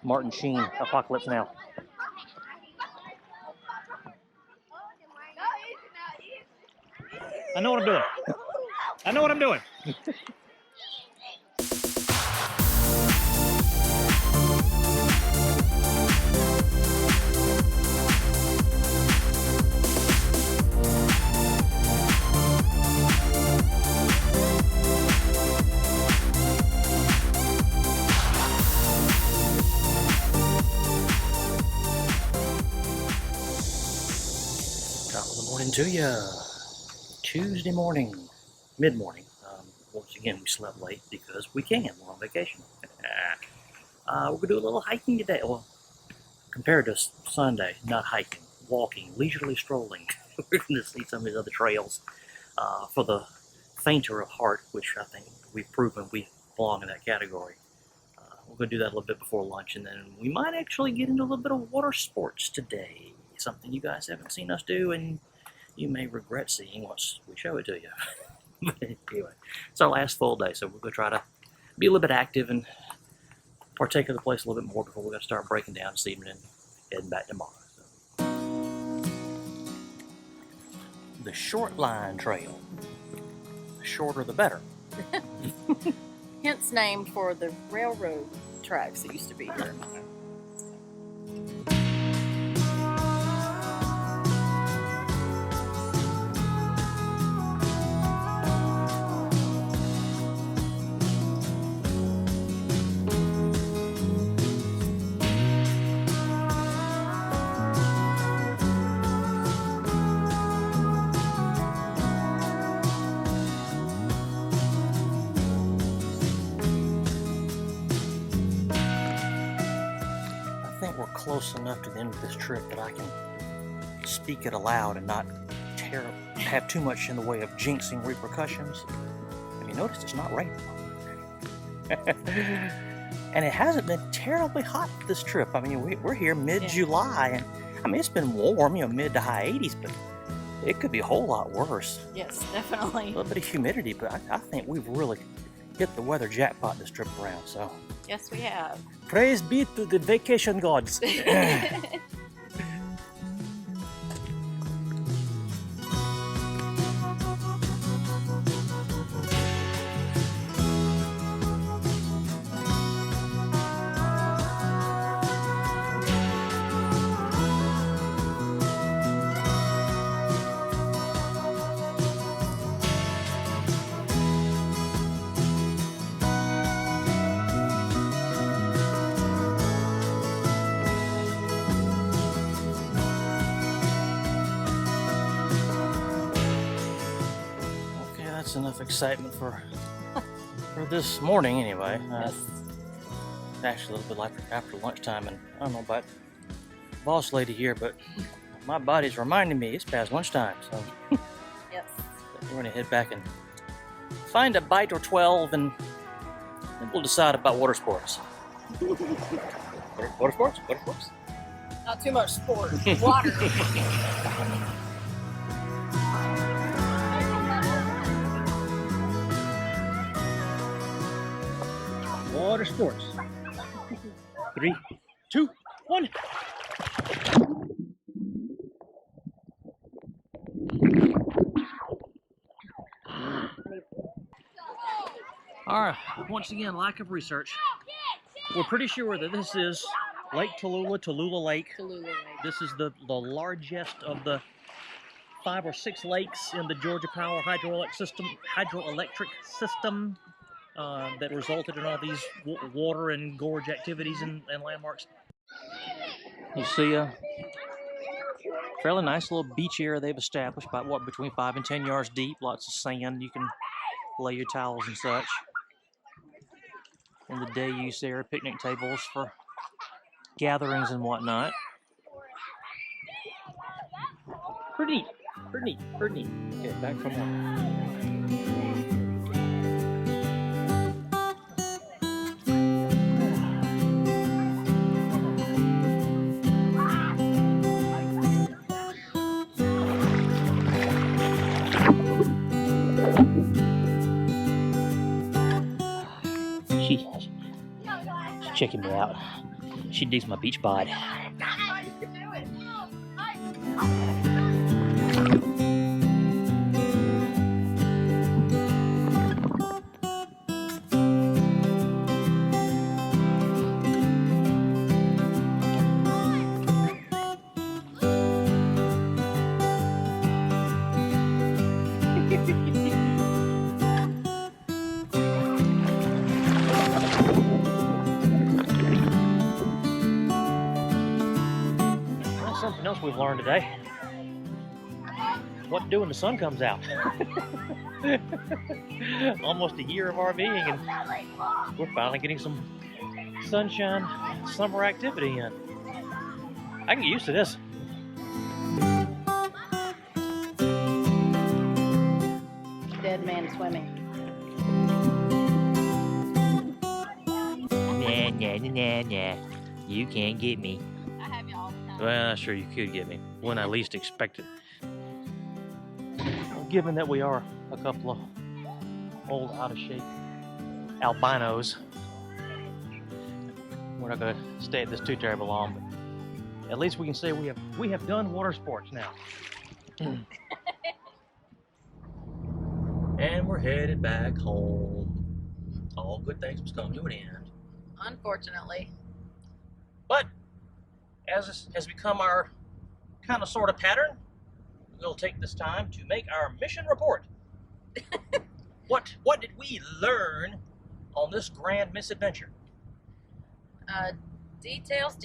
Martin Sheen, Apocalypse Now. I know what I'm doing. I know what I'm doing. Top of the morning to ya. Tuesday morning, mid-morning. Once again, we slept late because we can. We're on vacation. We're going to do a little hiking today. Well, compared to Sunday, not hiking, walking, leisurely strolling. We're going to see some of these other trails for the fainter of heart, which I think we've proven we belong in that category. We're going to do that a little bit before lunch, and then we might actually get into a little bit of water sports today. Something you guys haven't seen us do, and you may regret seeing once we show it to you. But anyway, it's our last full day, so we're going to try to be a little bit active and partake of the place a little bit more before we're going to start breaking down this evening and heading back tomorrow. So. The Shortline Trail. The shorter the better. Hence named for the railroad tracks that used to be here. Close enough to the end of this trip that I can speak it aloud and not have too much in the way of jinxing repercussions. Have you noticed it's not raining? And it hasn't been terribly hot this trip. I mean, we're here mid-July, and I mean, it's been warm, mid to high 80s, but it could be a whole lot worse. Yes, definitely. A little bit of humidity, but I think we've really hit the weather jackpot this trip around, so. Yes, we have. Praise be to the vacation gods. Enough excitement for this morning anyway. Yes. Actually a little bit after lunchtime, and I don't know about boss lady here, but my body's reminding me it's past lunchtime, so yes. We're going to head back and find a bite or 12, and then we'll decide about water sports. Water sports? Water sports? Not too much sport. Water. Water sports. 3, 2, 1. All right, once again, lack of research. We're pretty sure that this is Lake Tallulah, Tallulah Lake. Tallulah Lake. This is the largest of the 5 or 6 lakes in the Georgia Power hydroelectric system that resulted in all these water and gorge activities and landmarks. You see a fairly nice little beach area they've established, about between 5 and 10 yards deep. Lots of sand. You can lay your towels and such. In the day use area, picnic tables for gatherings and whatnot. Pretty neat. Pretty neat. Okay, back from one. checking me out. She digs my beach bod. Something else we've learned today. What to do when the sun comes out. Almost a year of RVing and we're finally getting some sunshine, summer activity in. I can get used to this. Dead man swimming. Nah. You can't get me. I have you all the time. Well, sure you could get me when I least expect it. Given that we are a couple of old, out-of-shape albinos, we're not going to stay at this too terrible long, but at least we can say we have done water sports now. And we're headed back home. All good things must come to an end. Unfortunately. But as has become our kind of sort of pattern, we'll take this time to make our mission report. What did we learn on this grand misadventure? Details.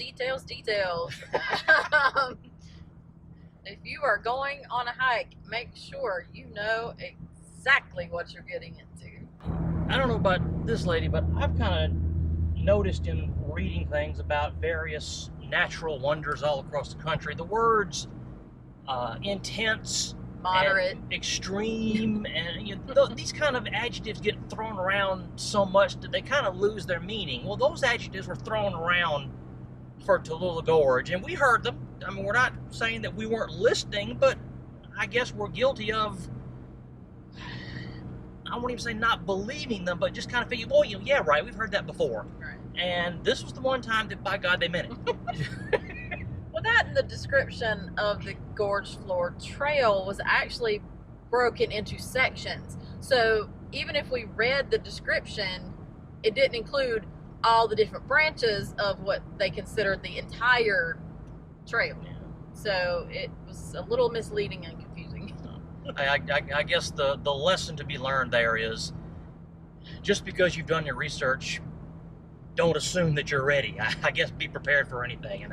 If you are going on a hike, make sure you know exactly what you're getting into. I don't know about this lady, but I've kind of noticed in reading things about various natural wonders all across the country, the words intense, moderate, and extreme, and these kind of adjectives get thrown around so much that they kind of lose their meaning. Well, those adjectives were thrown around for Tallulah Gorge, and we heard them. I mean, we're not saying that we weren't listening, but I guess we're guilty of, I won't even say not believing them, but just kind of thinking, well, yeah, right, we've heard that before. Right. And this was the one time that, by God, they meant it. Well, that and the description of the gorge floor trail was actually broken into sections. So even if we read the description, it didn't include all the different branches of what they considered the entire trail. Yeah. So it was a little misleading and confusing. I guess the lesson to be learned there is, just because you've done your research, don't assume that you're ready. I guess be prepared for anything, and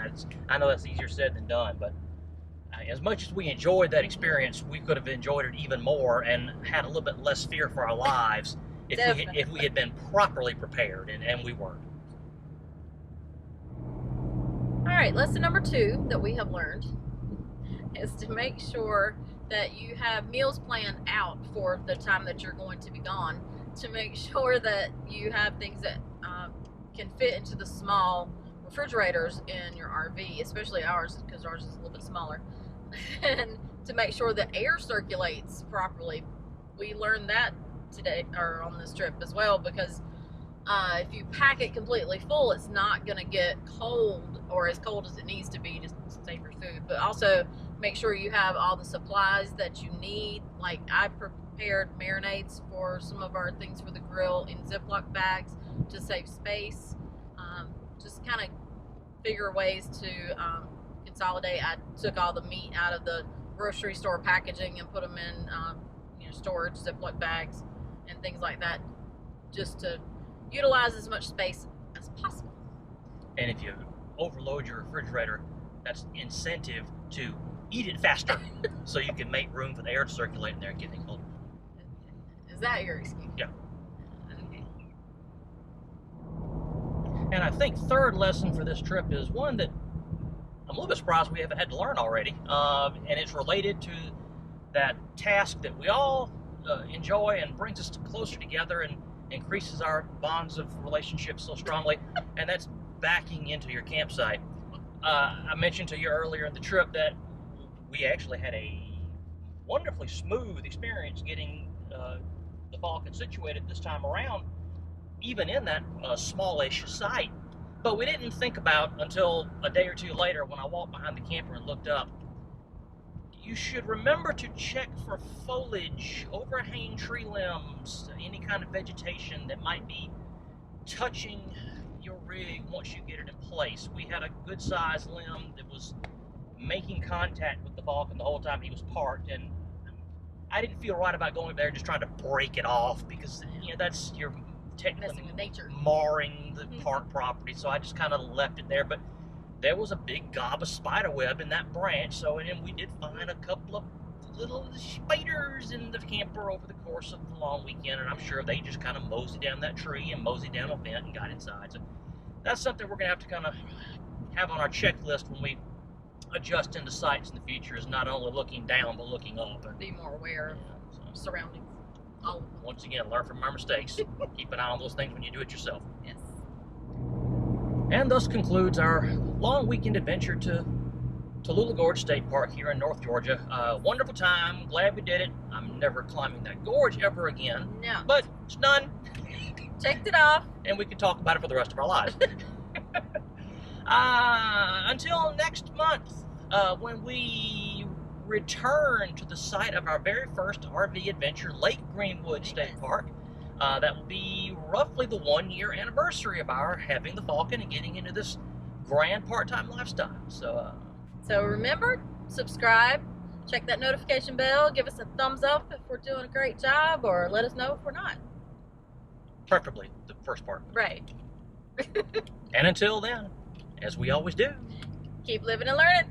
I know that's easier said than done, but as much as we enjoyed that experience, we could have enjoyed it even more and had a little bit less fear for our lives if we had been properly prepared, and we weren't. All right, lesson number 2 that we have learned is to make sure that you have meals planned out for the time that you're going to be gone, to make sure that you have things that can fit into the small refrigerators in your RV, especially ours, because ours is a little bit smaller, and to make sure that air circulates properly. We learned that today, or on this trip as well, because if you pack it completely full, it's not going to get cold, or as cold as it needs to be to save your food. But also make sure you have all the supplies that you need. Like, I prepared marinades for some of our things for the grill in Ziploc bags to save space. Just kind of figure ways to consolidate. I took all the meat out of the grocery store packaging and put them in storage Ziploc bags and things like that, just to utilize as much space as possible. And if you overload your refrigerator, that's incentive to eat it faster so you can make room for the air to circulate in there and get things colder. Is that your excuse? Yeah. Okay. And I think third lesson for this trip is one that I'm a little bit surprised we haven't had to learn already, and it's related to that task that we all enjoy and brings us closer together and increases our bonds of relationships so strongly, and that's backing into your campsite. I mentioned to you earlier in the trip that we actually had a wonderfully smooth experience getting the Falcon situated this time around, even in that smallish site. But we didn't think about until a day or two later when I walked behind the camper and looked up. You should remember to check for foliage, overhanging tree limbs, any kind of vegetation that might be touching your rig once you get it in place. We had a good sized limb that was making contact with the Vulcan the whole time he was parked, and I didn't feel right about going there and just trying to break it off, because that's your technically Messing with nature, marring the park property. So I just kind of left it there. But there was a big gob of spider web in that branch, so and then we did find a couple of little spiders in the camper over the course of the long weekend, and I'm sure they just kind of moseyed down that tree and moseyed down a vent and got inside. So that's something we're gonna have to kind of have on our checklist when we adjust into sites in the future, is not only looking down but looking up and be more aware of surroundings. Once again, learn from our mistakes. Keep an eye on those things when you do it yourself. Yes. And thus concludes our long weekend adventure to Tallulah Gorge State Park here in North Georgia. Wonderful time. Glad we did it. I'm never climbing that gorge ever again. No. But it's done. Checked it off. And we can talk about it for the rest of our lives. Until next month, when we return to the site of our very first RV adventure, Lake Greenwood State Park. That will be roughly the 1-year anniversary of our having the Vulcan and getting into this grand part-time lifestyle. So remember, subscribe, check that notification bell, give us a thumbs up if we're doing a great job, or let us know if we're not. Preferably the first part. Right. And until then, as we always do, Keep living and learning.